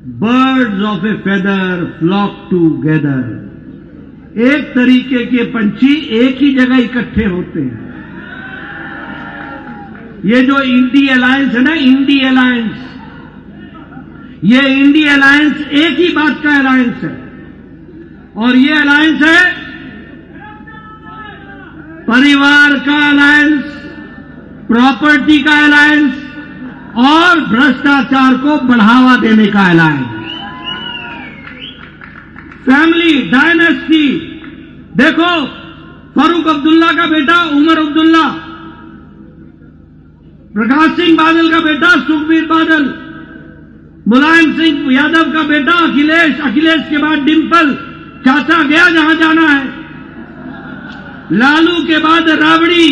Birds of a feather flock together. एक तरीके के पंछी एक ही जगह इकट्ठे होते हैं। ये जो इंडी अलायंस है ना, इंडी अलायंस, ये इंडी अलायंस एक ही बात का अलायंस है, और ये अलायंस है परिवार का अलायंस, प्रॉपर्टी का अलायंस और भ्रष्टाचार को बढ़ावा देने का अलायंस। फैमिली डायनेस्टी देखो, फारूक अब्दुल्ला का बेटा उमर अब्दुल्ला, प्रकाश सिंह बादल का बेटा सुखबीर बादल, मुलायम सिंह यादव का बेटा अखिलेश, अखिलेश के बाद डिंपल, चाचा गया जहां जाना है, लालू के बाद राबड़ी,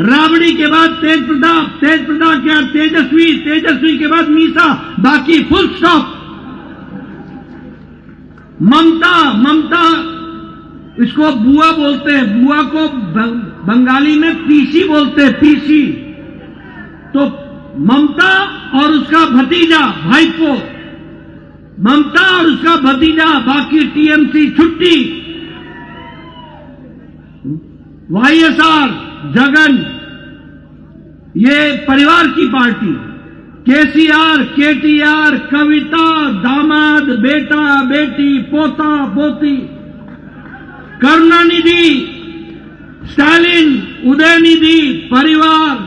राबड़ी के बाद तेज प्रताप, तेज प्रताप के बाद तेजस्वी, तेजस्वी के बाद मीसा, बाकी फुल स्टॉप। ममता, ममता इसको बुआ बोलते हैं, बुआ को बंगाली में पीसी बोलते हैं, पीसी। तो ममता और उसका भतीजा भाईपो, ममता और उसका भतीजा, बाकी टीएमसी छुट्टी, वाईएसआर जगन, ये परिवार की पार्टी, केसीआर, केटीआर, कविता, दामाद, बेटा, बेटी, पोता, पोती, करुणानिधि, स्टालिन, उदयनिधि, परिवार,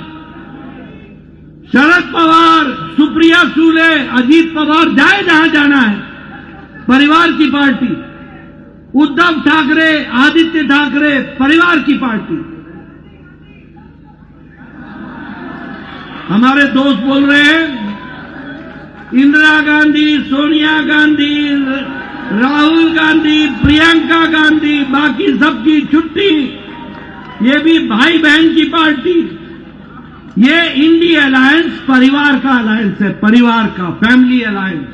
शरद पवार, सुप्रिया सूले, अजीत पवार, जाए जहां जाना है, परिवार की पार्टी, उद्धव ठाकरे, आदित्य ठाकरे, परिवार की पार्टी। हमारे दोस्त बोल रहे हैं इंदिरा गांधी, सोनिया गांधी, राहुल गांधी, प्रियंका गांधी, बाकी सबकी छुट्टी, ये भी भाई बहन की पार्टी। ये इंडी अलायंस परिवार का अलायंस है, परिवार का, फैमिली अलायंस।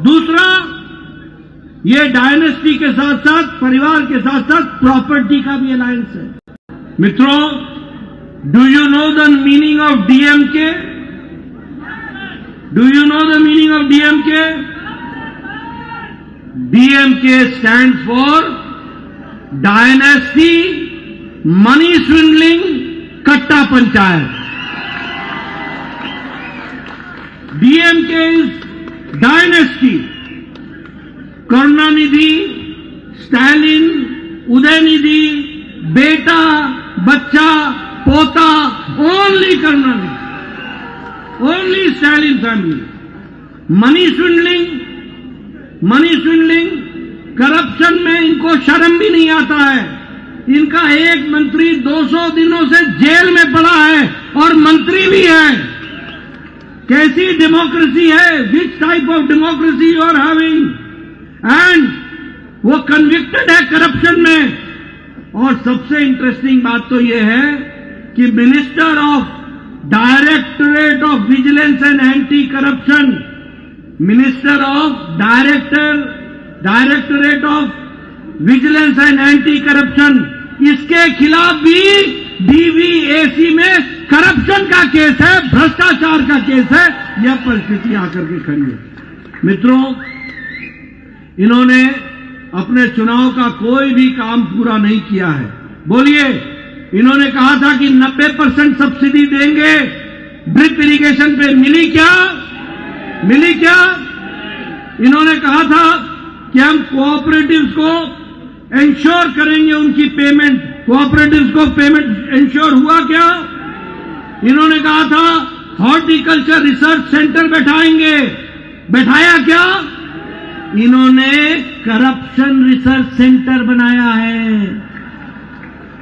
दूसरा, ये डायनेस्टी के साथ साथ, परिवार के साथ साथ प्रॉपर्टी का भी अलायंस है। मित्रों, do you know the meaning of DMK? Do you know the meaning of DMK? DMK stand for dynasty, money swindling, कट्टा पंचायत। डीएमके इज डायनेस्टी, करुणानिधि, स्टालिन, उदयनिधि, बेटा, बच्चा, पोता, only Karunanidhi, only Stalin family. Money swindling, money swindling, corruption में इनको शर्म भी नहीं आता है। इनका एक मंत्री 200 दिनों से जेल में पड़ा है और मंत्री भी है। कैसी डेमोक्रेसी है? Which type of democracy you are having? And वो कन्विक्टेड है करप्शन में। और सबसे इंटरेस्टिंग बात तो ये है कि minister of directorate of vigilance and anti corruption, minister of directorate of vigilance and anti corruption, इसके खिलाफ भी डीवीएसी में करप्शन का केस है, भ्रष्टाचार का केस है। यह परिस्थिति आकर के खड़ी है। मित्रों, इन्होंने अपने चुनाव का कोई भी काम पूरा नहीं किया है। बोलिए, इन्होंने कहा था कि 90% सब्सिडी देंगे ड्रिप इरिगेशन पे, मिली क्या? मिली क्या? इन्होंने कहा था कि हम कोऑपरेटिव्स को इंश्योर करेंगे उनकी पेमेंट, कोऑपरेटिव्स को पेमेंट इंश्योर हुआ क्या? इन्होंने कहा था हॉर्टिकल्चर रिसर्च सेंटर बैठाएंगे, बैठाया क्या? इन्होंने करप्शन रिसर्च सेंटर बनाया है।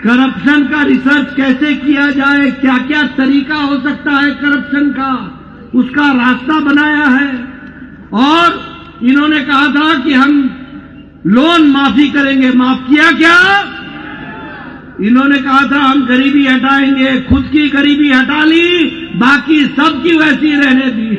करप्शन का रिसर्च कैसे किया जाए, क्या क्या तरीका हो सकता है करप्शन का, उसका रास्ता बनाया है। और इन्होंने कहा था कि हम लोन माफी करेंगे, माफ किया क्या? इन्होंने कहा था हम गरीबी हटाएंगे, खुद की गरीबी हटा ली, बाकी सबकी वैसी रहने दी।